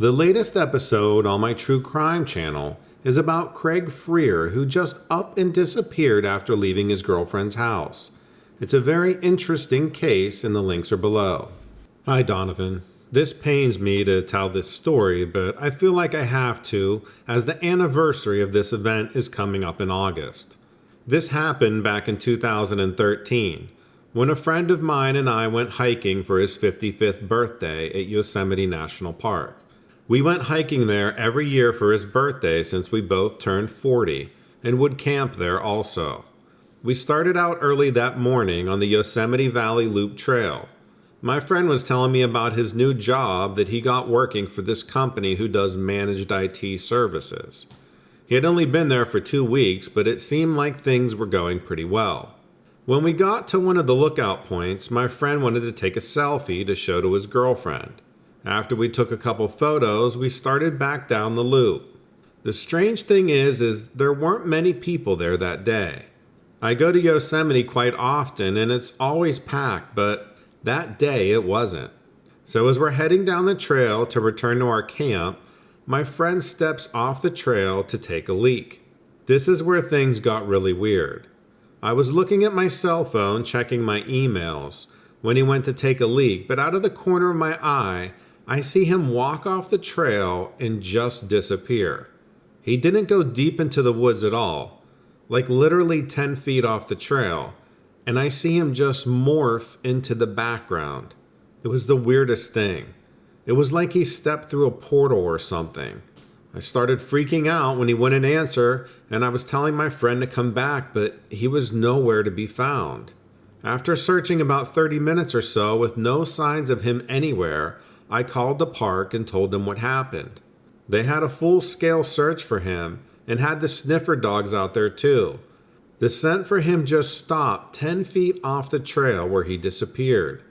The latest episode on my true crime channel is about Craig Freer, who just up and disappeared after leaving his girlfriend's house. It's a very interesting case and the links are below. Hi Donovan. This pains me to tell this story, but I feel like I have to, as the anniversary of this event is coming up in August. This happened back in 2013, when a friend of mine and I went hiking for his 55th birthday at Yosemite National Park. We went hiking there every year for his birthday since we both turned 40 and would camp there also. We started out early that morning on the Yosemite Valley Loop Trail. My friend was telling me about his new job that he got working for this company who does managed IT services. He had only been there for 2 weeks, but it seemed like things were going pretty well. When we got to one of the lookout points, my friend wanted to take a selfie to show to his girlfriend. After we took a couple photos, we started back down the loop. The strange thing is there weren't many people there that day. I go to Yosemite quite often and it's always packed, but that day it wasn't. So as we're heading down the trail to return to our camp, my friend steps off the trail to take a leak. This is where things got really weird. I was looking at my cell phone checking my emails when he went to take a leak, but out of the corner of my eye, I see him walk off the trail and just disappear. He didn't go deep into the woods at all, like literally 10 feet off the trail, and I see him just morph into the background. It was the weirdest thing. It was like he stepped through a portal or something. I started freaking out when he wouldn't answer, and I was telling my friend to come back, but he was nowhere to be found. After searching about 30 minutes or so with no signs of him anywhere, I called the park and told them what happened. They had a full-scale search for him and had the sniffer dogs out there too. The scent for him just stopped 10 feet off the trail where he disappeared.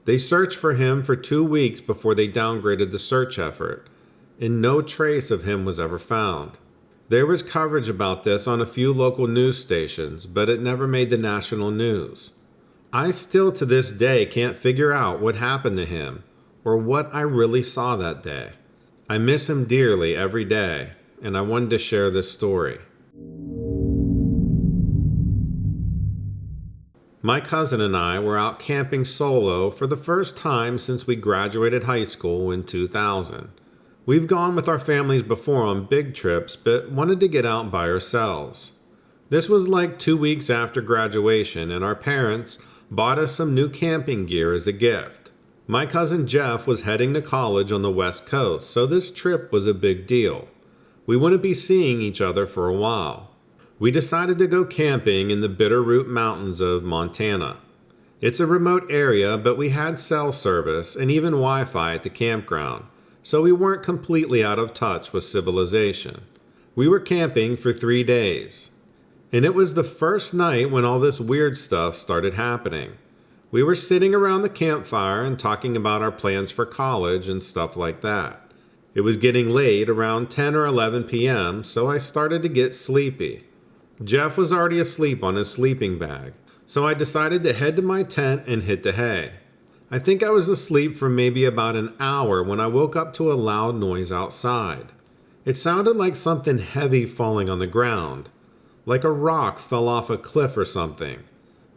They searched for him for 2 weeks before they downgraded the search effort, and no trace of him was ever found. There was coverage about this on a few local news stations, but it never made the national news. I still to this day can't figure out what happened to him or what I really saw that day. I miss him dearly every day, and I wanted to share this story. My cousin and I were out camping solo for the first time since we graduated high school in 2000. We've gone with our families before on big trips, but wanted to get out by ourselves. This was like 2 weeks after graduation, and our parents bought us some new camping gear as a gift. My cousin Jeff was heading to college on the West Coast, so this trip was a big deal. We wouldn't be seeing each other for a while. We decided to go camping in the Bitterroot Mountains of Montana. It's a remote area, but we had cell service and even Wi-Fi at the campground, so we weren't completely out of touch with civilization. We were camping for 3 days, and it was the first night when all this weird stuff started happening. We were sitting around the campfire and talking about our plans for college and stuff like that. It was getting late, around 10 or 11 p.m., so I started to get sleepy. Jeff was already asleep on his sleeping bag, so I decided to head to my tent and hit the hay. I think I was asleep for maybe about an hour when I woke up to a loud noise outside. It sounded like something heavy falling on the ground, like a rock fell off a cliff or something.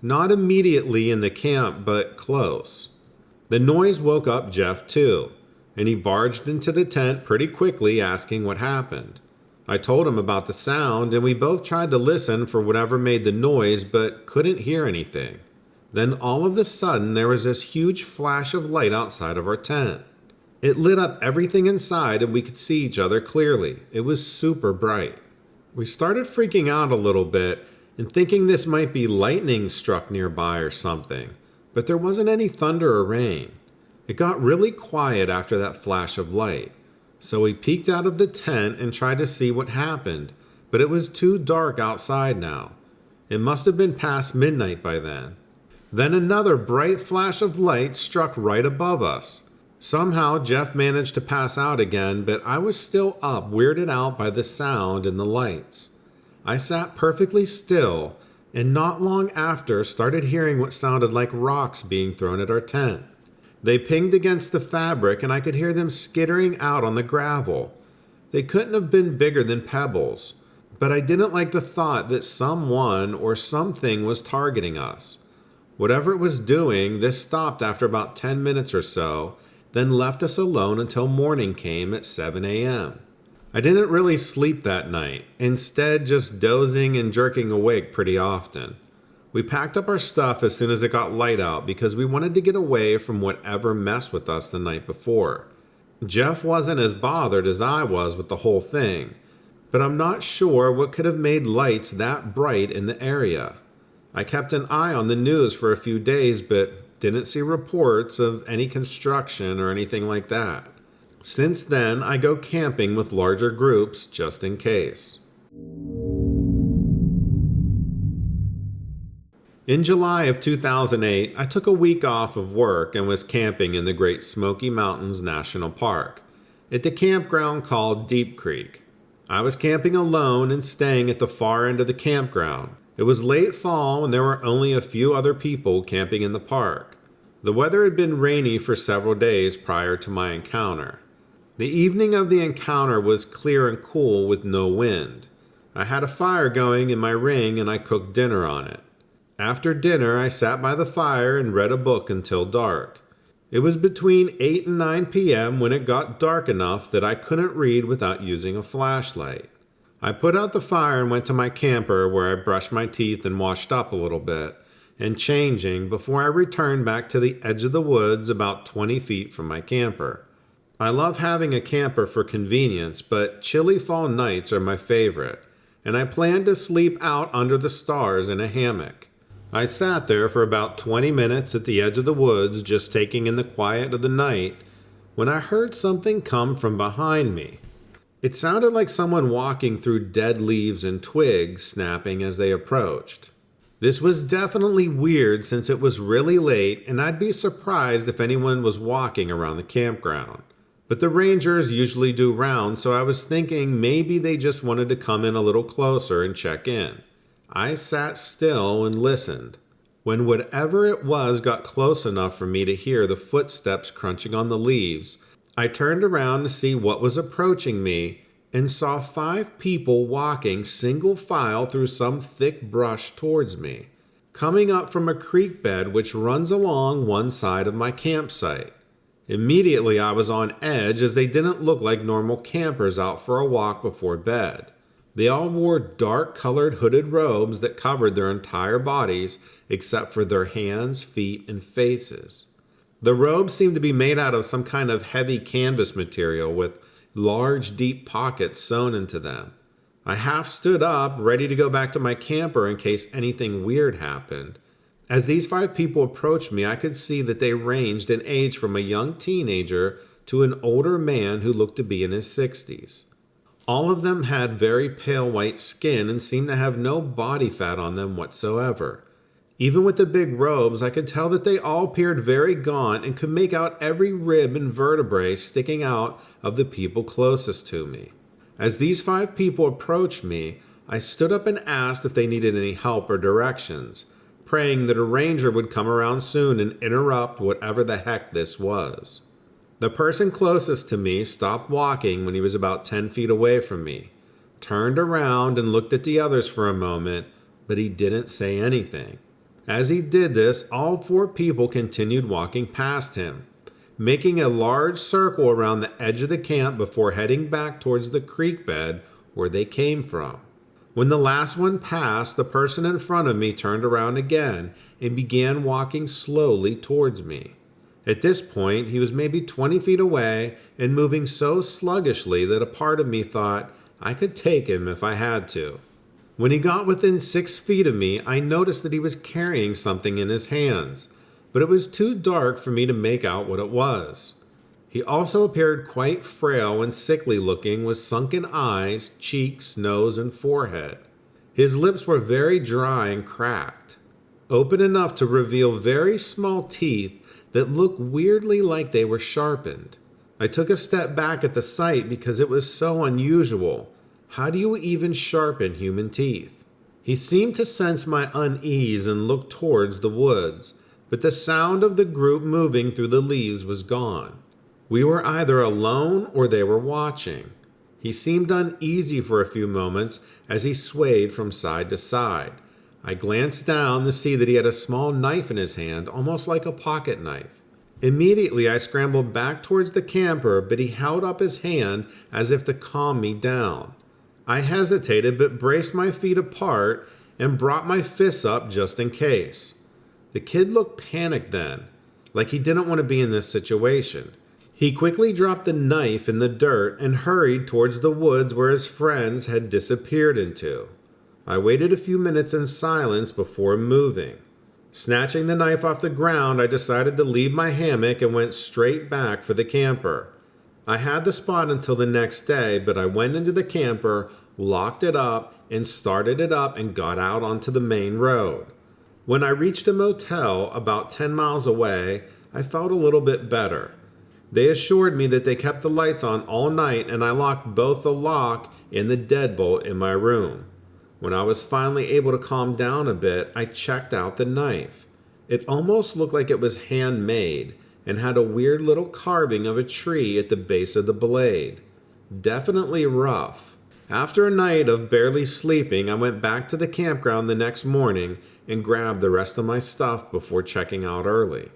Not immediately in the camp, but close. The noise woke up Jeff too, and he barged into the tent pretty quickly asking what happened. I told him about the sound, and we both tried to listen for whatever made the noise, but couldn't hear anything. Then all of a sudden there was this huge flash of light outside of our tent. It lit up everything inside and we could see each other clearly. It was super bright. We started freaking out a little bit and thinking this might be lightning struck nearby or something, but there wasn't any thunder or rain. It got really quiet after that flash of light, so we peeked out of the tent and tried to see what happened, but it was too dark outside now. It must have been past midnight by then. Then another bright flash of light struck right above us. Somehow Jeff managed to pass out again, but I was still up, weirded out by the sound and the lights. I sat perfectly still, and not long after started hearing what sounded like rocks being thrown at our tent. They pinged against the fabric and I could hear them skittering out on the gravel. They couldn't have been bigger than pebbles, but I didn't like the thought that someone or something was targeting us. Whatever it was doing, this stopped after about 10 minutes or so, then left us alone until morning came at 7 a.m. I didn't really sleep that night, instead just dozing and jerking awake pretty often. We packed up our stuff as soon as it got light out because we wanted to get away from whatever messed with us the night before. Jeff wasn't as bothered as I was with the whole thing, but I'm not sure what could have made lights that bright in the area. I kept an eye on the news for a few days, but didn't see reports of any construction or anything like that. Since then, I go camping with larger groups just in case. In July of 2008, I took a week off of work and was camping in the Great Smoky Mountains National Park, at the campground called Deep Creek. I was camping alone and staying at the far end of the campground. It was late fall and there were only a few other people camping in the park. The weather had been rainy for several days prior to my encounter. The evening of the encounter was clear and cool with no wind. I had a fire going in my ring and I cooked dinner on it. After dinner, I sat by the fire and read a book until dark. It was between 8 and 9 p.m. when it got dark enough that I couldn't read without using a flashlight. I put out the fire and went to my camper where I brushed my teeth and washed up a little bit, and changing before I returned back to the edge of the woods about 20 feet from my camper. I love having a camper for convenience, but chilly fall nights are my favorite, and I planned to sleep out under the stars in a hammock. I sat there for about 20 minutes at the edge of the woods, just taking in the quiet of the night, when I heard something come from behind me. It sounded like someone walking through dead leaves and twigs snapping as they approached. This was definitely weird since it was really late and I'd be surprised if anyone was walking around the campground. But the rangers usually do rounds, so I was thinking maybe they just wanted to come in a little closer and check in. I sat still and listened. When whatever it was got close enough for me to hear the footsteps crunching on the leaves, I turned around to see what was approaching me and saw 5 people walking single file through some thick brush towards me, coming up from a creek bed which runs along one side of my campsite. Immediately I was on edge as they didn't look like normal campers out for a walk before bed. They all wore dark-colored hooded robes that covered their entire bodies except for their hands, feet, and faces. The robes seemed to be made out of some kind of heavy canvas material with large, deep pockets sewn into them. I half stood up, ready to go back to my camper in case anything weird happened. As these 5 people approached me, I could see that they ranged in age from a young teenager to an older man who looked to be in his 60s. All of them had very pale white skin and seemed to have no body fat on them whatsoever. Even with the big robes, I could tell that they all appeared very gaunt and could make out every rib and vertebrae sticking out of the people closest to me. As these 5 people approached me, I stood up and asked if they needed any help or directions, praying that a ranger would come around soon and interrupt whatever the heck this was. The person closest to me stopped walking when he was about 10 feet away from me, turned around and looked at the others for a moment, but he didn't say anything. As he did this, all 4 people continued walking past him, making a large circle around the edge of the camp before heading back towards the creek bed where they came from. When the last one passed, the person in front of me turned around again and began walking slowly towards me. At this point, he was maybe 20 feet away and moving so sluggishly that a part of me thought I could take him if I had to. When he got within 6 feet of me, I noticed that he was carrying something in his hands, but it was too dark for me to make out what it was. He also appeared quite frail and sickly looking with sunken eyes, cheeks, nose, and forehead. His lips were very dry and cracked, open enough to reveal very small teeth that looked weirdly like they were sharpened. I took a step back at the sight because it was so unusual. How do you even sharpen human teeth? He seemed to sense my unease and looked towards the woods, but the sound of the group moving through the leaves was gone. We were either alone or they were watching. He seemed uneasy for a few moments as he swayed from side to side. I glanced down to see that he had a small knife in his hand, almost like a pocket knife. Immediately, I scrambled back towards the camper, but he held up his hand as if to calm me down. I hesitated but braced my feet apart and brought my fists up just in case. The kid looked panicked then, like he didn't want to be in this situation. He quickly dropped the knife in the dirt and hurried towards the woods where his friends had disappeared into. I waited a few minutes in silence before moving. Snatching the knife off the ground, I decided to leave my hammock and went straight back for the camper. I had the spot until the next day, but I went into the camper, locked it up, and started it up and got out onto the main road. When I reached a motel about 10 miles away, I felt a little bit better. They assured me that they kept the lights on all night and I locked both the lock and the deadbolt in my room. When I was finally able to calm down a bit, I checked out the knife. It almost looked like it was handmade and had a weird little carving of a tree at the base of the blade. Definitely rough. After a night of barely sleeping, I went back to the campground the next morning and grabbed the rest of my stuff before checking out early.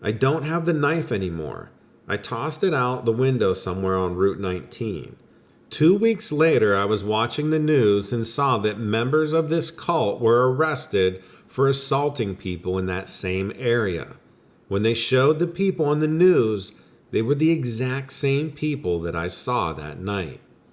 I don't have the knife anymore. I tossed it out the window somewhere on Route 19. 2 weeks later, I was watching the news and saw that members of this cult were arrested for assaulting people in that same area. When they showed the people on the news, they were the exact same people that I saw that night.